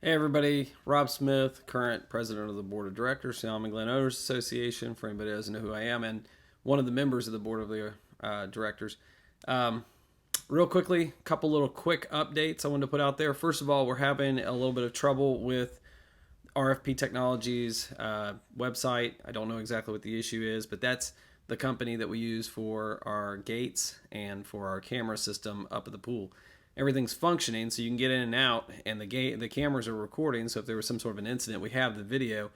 Hey everybody, Rob Smith, current president of the board of directors, Salem and Glen Owners Association, for anybody who doesn't know who I am, and one of the members of the board of the directors. Um, Real quickly, a couple little quick updates I wanted to put out there. First of all, we're having a little bit of trouble with RFP Technologies website. I don't know exactly what the issue is, but that's the company that we use for our gates and for our camera system up at the pool. Everything's functioning, so you can get in and out, and the cameras are recording. So if there was some sort of an incident, we have the video.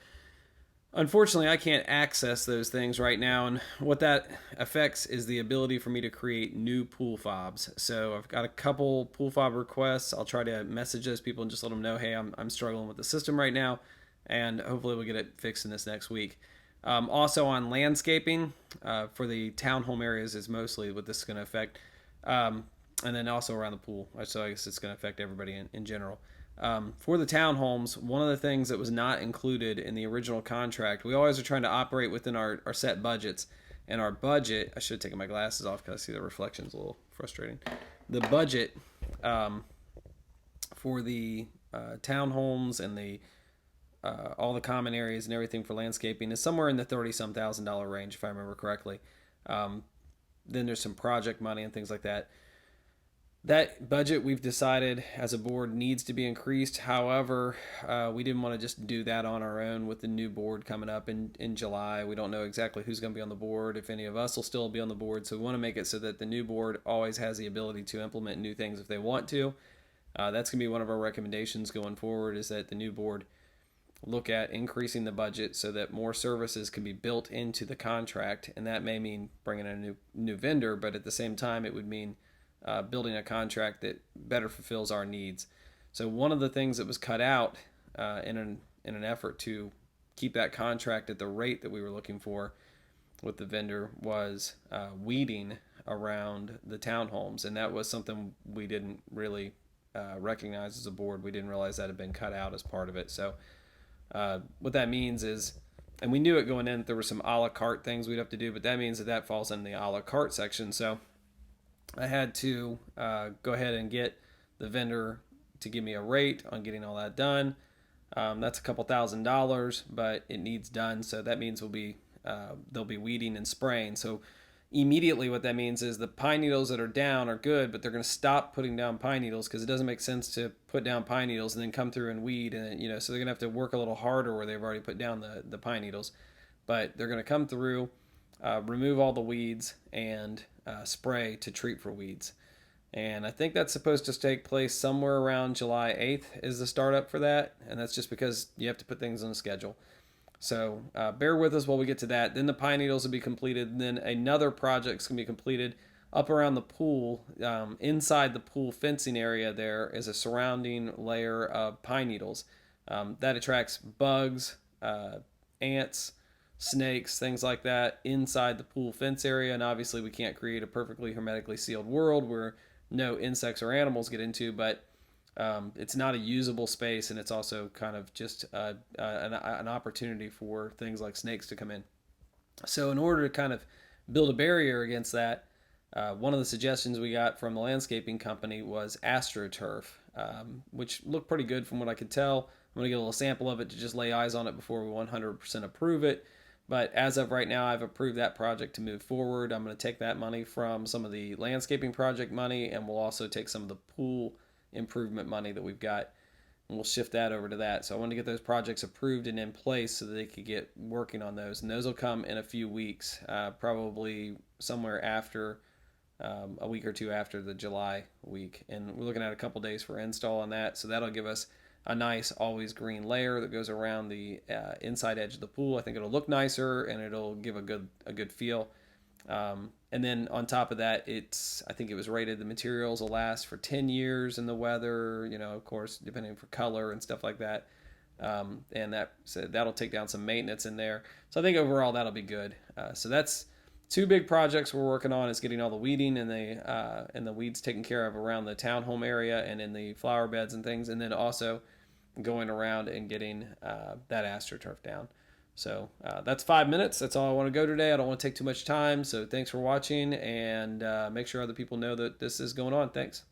Unfortunately, I can't access those things right now, and what that affects is the ability for me to create new pool fobs. So I've got a couple pool fob requests. I'll try to message those people and just let them know, hey, I'm struggling with the system right now, and hopefully we'll get it fixed in this next week. Also on landscaping for the townhome areas is mostly what this is going to affect, and then also around the pool. So I guess it's going to affect everybody in general. For the townhomes, one of the things that was not included in the original contract, we always are trying to operate within our set budgets. And our budget, I should have taken my glasses off because I see the reflections a little frustrating. The budget for the townhomes and the all the common areas and everything for landscaping is somewhere in the $30-some thousand range, if I remember correctly. Then there's some project money and things like that. That budget, we've decided as a board, needs to be increased. However, we didn't want to just do that on our own with the new board coming up in July. We don't know exactly who's going to be on the board, if any of us will still be on the board. So we want to make it so that the new board always has the ability to implement new things if they want to. That's going to be one of our recommendations going forward, is that the new board look at increasing the budget so that more services can be built into the contract. And that may mean bringing in a new vendor, but at the same time, it would mean building a contract that better fulfills our needs. So one of the things that was cut out in an effort to keep that contract at the rate that we were looking for with the vendor was weeding around the townhomes, and that was something we didn't really recognize as a board. We didn't realize that had been cut out as part of it. So what that means is, and we knew it going in, that there were some a la carte things we'd have to do, but that means that that falls in the a la carte section. So I had to go ahead and get the vendor to give me a rate on getting all that done. That's a couple $1,000s, but it needs done. So that means they'll be weeding and spraying. So immediately, what that means is the pine needles that are down are good, but they're going to stop putting down pine needles because it doesn't make sense to put down pine needles and then come through and weed, and so they're going to have to work a little harder where they've already put down the pine needles. But they're going to come through, remove all the weeds, and spray to treat for weeds. And I think that's supposed to take place somewhere around July 8th is the startup for that. And that's just because you have to put things on a schedule. So bear with us while we get to that. Then the pine needles will be completed. And then another project's going to be completed up around the pool. Inside the pool fencing area, there is a surrounding layer of pine needles. That attracts bugs, ants, snakes, things like that inside the pool fence area. And obviously, we can't create a perfectly hermetically sealed world where no insects or animals get into, but it's not a usable space, and it's also kind of just an opportunity for things like snakes to come in. So in order to kind of build a barrier against that, one of the suggestions we got from the landscaping company was AstroTurf, which looked pretty good from what I could tell. I'm going to get a little sample of it to just lay eyes on it before we 100% approve it. But as of right now, I've approved that project to move forward. I'm going to take that money from some of the landscaping project money, and we'll also take some of the pool improvement money that we've got, and we'll shift that over to that. So I want to get those projects approved and in place so that they could get working on those. And those will come in a few weeks, probably somewhere after a week or two after the July week. And we're looking at a couple days for install on that. So that'll give us a nice always green layer that goes around the inside edge of the pool. I think it'll look nicer and it'll give a good feel. And then on top of that, I think it was rated the materials will last for 10 years in the weather, of course, depending for color and stuff like that. And that'll take down some maintenance in there. So I think overall that'll be good. So that's two big projects we're working on, is getting all the weeding and the weeds taken care of around the townhome area and in the flower beds and things, and then also going around and getting that AstroTurf down. So that's 5 minutes. That's all I want to go today. I don't want to take too much time. So thanks for watching, and make sure other people know that this is going on. Thanks.